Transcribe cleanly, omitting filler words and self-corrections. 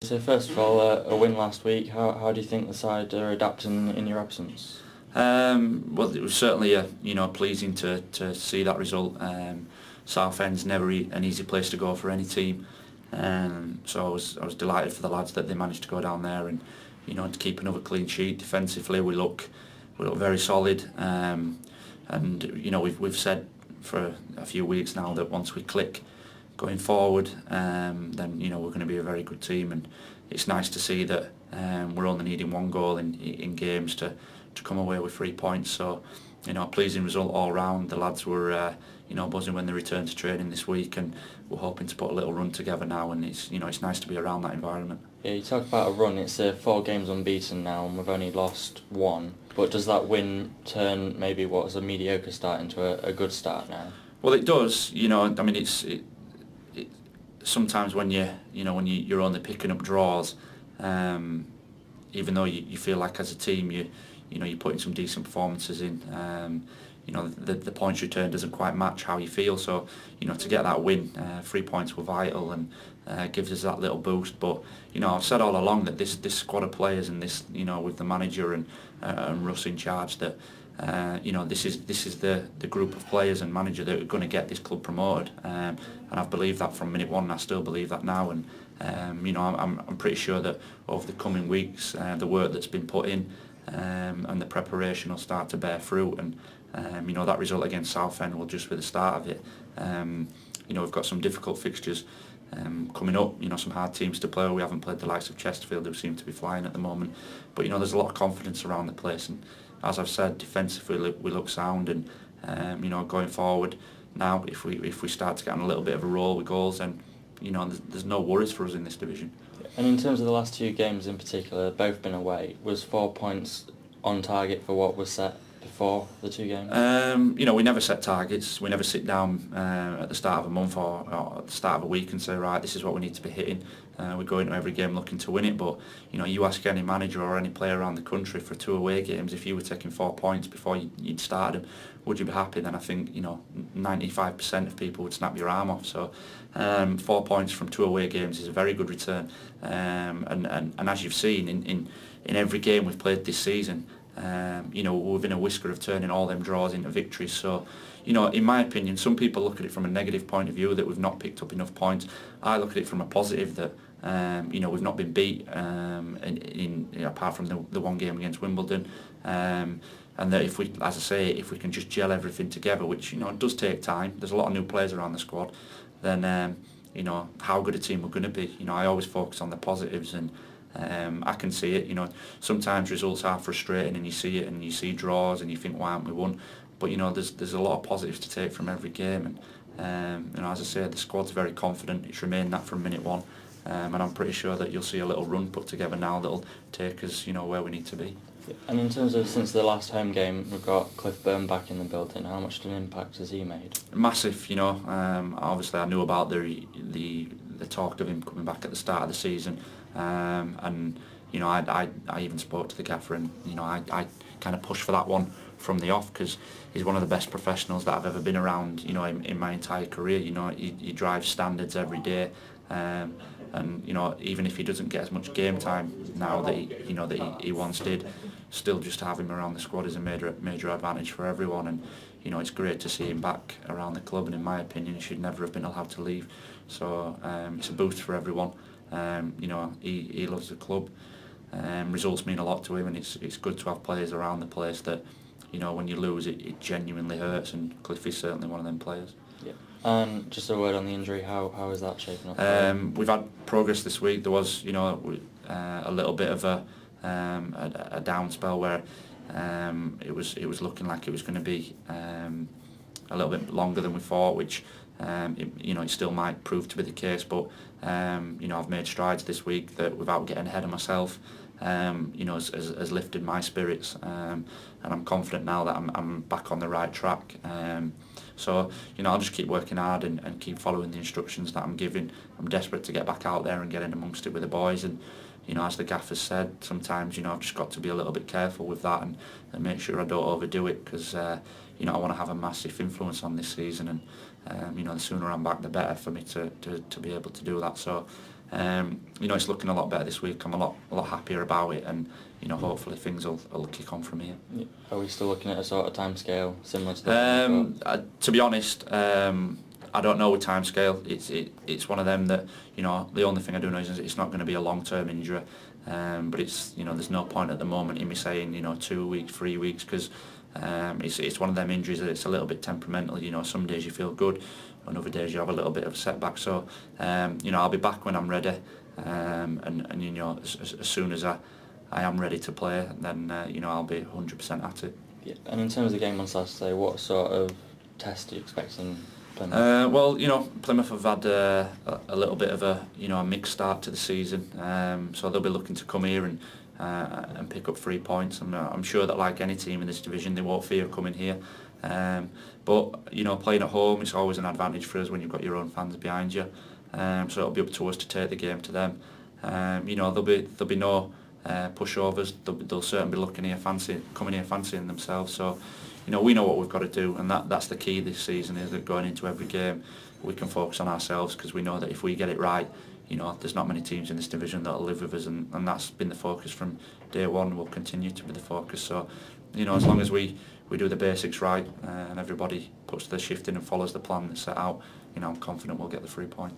So first of all, a win last week. How do you think the side are adapting in your absence? Well, it was certainly pleasing to see that result. Southend's never an easy place to go for any team, so I was delighted for the lads that they managed to go down there and to keep another clean sheet. Defensively, we look very solid, and we've said for a few weeks now that once we click going forward, then we're going to be a very good team, and it's nice to see that we're only needing one goal in games to come away with 3 points. So a pleasing result all round. The lads were buzzing when they returned to training this week, and we're hoping to put a little run together now, and it's nice to be around that environment. Yeah, you talk about a run. It's 4 games unbeaten now, and we've only lost 1. But does that win turn maybe what was a mediocre start into a good start now? Well, it does. I mean, sometimes when you're only picking up draws, even though you feel like as a team you're putting some decent performances in, the points return doesn't quite match how you feel. So to get that win, 3 points were vital and gives us that little boost. But I've said all along that this squad of players and this with the manager and Russ in charge, that this is the group of players and manager that are going to get this club promoted, and I've believed that from minute one, and I still believe that now. And I'm pretty sure that over the coming weeks, the work that's been put in and the preparation will start to bear fruit, and that result against Southend will just be the start of it. We've got some difficult fixtures coming up, some hard teams to play. We haven't played the likes of Chesterfield, who seem to be flying at the moment, but there's a lot of confidence around the place, and as I've said, defensively we look sound, and going forward now, if we start to get on a little bit of a roll with goals, then there's no worries for us in this division. And in terms of the last 2 games in particular, both been away. Was 4 points on target for what was set before the 2 games? We never set targets. We never sit down at the start of a month or at the start of a week and say, right, this is what we need to be hitting. We go into every game looking to win it, but you ask any manager or any player around the country for 2 away games, if you were taking 4 points before you'd started them, would you be happy? Then I think 95% of people would snap your arm off. So 4 points from 2 away games is a very good return, and as you've seen in every game we've played this season, we're within a whisker of turning all them draws into victories. So in my opinion, some people look at it from a negative point of view that we've not picked up enough points. I look at it from a positive that we've not been beat apart from the one game against Wimbledon, and that if we can just gel everything together, which it does take time, there's a lot of new players around the squad, then how good a team we're going to be. I always focus on the positives, and I can see it. Sometimes results are frustrating, and you see it, and you see draws, and you think, why haven't we won? But there's a lot of positives to take from every game, and as I say, the squad's very confident. It's remained that from minute one, and I'm pretty sure that you'll see a little run put together now that'll take us, where we need to be. And in terms of since the last home game, we've got Cliff Byrne back in the building. How much of an impact has he made? Massive, obviously I knew about the talk of him coming back at the start of the season, and I even spoke to the gaffer, and I kind of pushed for that one from the off, because he's one of the best professionals that I've ever been around, in my entire career. He drives standards every day, and even if he doesn't get as much game time now that he once did, still just to have him around the squad is a major advantage for everyone. And it's great to see him back around the club, and in my opinion he should never have been allowed to leave. So it's a boost for everyone. He loves the club. Results mean a lot to him, and it's good to have players around the place that when you lose it genuinely hurts, and Cliff is certainly one of them players. Yeah. And just a word on the injury, how is that shaping up? We've had progress this week. There was a little bit of a down spell where it was looking like it was going to be a little bit longer than we thought, which it still might prove to be the case. But I've made strides this week that, without getting ahead of myself, has lifted my spirits, and I'm confident now that I'm back on the right track. So I'll just keep working hard and keep following the instructions that I'm giving. I'm desperate to get back out there and get in amongst it with the boys, and as the gaffer said, sometimes I've just got to be a little bit careful with that, and make sure I don't overdo it, because I want to have a massive influence on this season, and the sooner I'm back the better for me to be able to do that. So You know, it's looking a lot better this week. I'm a lot happier about it, and you know, hopefully things will kick on from here. Yeah. Are we still looking at a sort of timescale similar to that? To be honest, I don't know with timescale. It's one of them that, you know, the only thing I do know is it's not going to be a long-term injury. But it's, you know, there's no point at the moment in me saying, you know, 2 weeks, 3 weeks, because it's one of them injuries that it's a little bit temperamental. You know, some days you feel good, on other days you have a little bit of a setback. So, you know, I'll be back when I'm ready, and you know, as soon as I am ready to play, then you know, I'll be 100% at it. Yeah. And in terms of the game on Saturday, what sort of test are you expecting? Plymouth? Well, you know, Plymouth have had a little bit of a, you know, a mixed start to the season, so they'll be looking to come here and pick up 3 points. I'm sure that, like any team in this division, they won't fear coming here. But you know, playing at home, it's always an advantage for us when you've got your own fans behind you. So it'll be up to us to take the game to them. You know, there'll be no pushovers. They'll certainly be coming here fancying themselves. So, you know, we know what we've got to do, and that's the key this season, is that going into every game we can focus on ourselves, because we know that if we get it right, you know, there's not many teams in this division that'll live with us, and that's been the focus from day one, will continue to be the focus. So, you know, as long as we do the basics right, and everybody puts the shift in and follows the plan that's set out, you know, I'm confident we'll get the 3 points.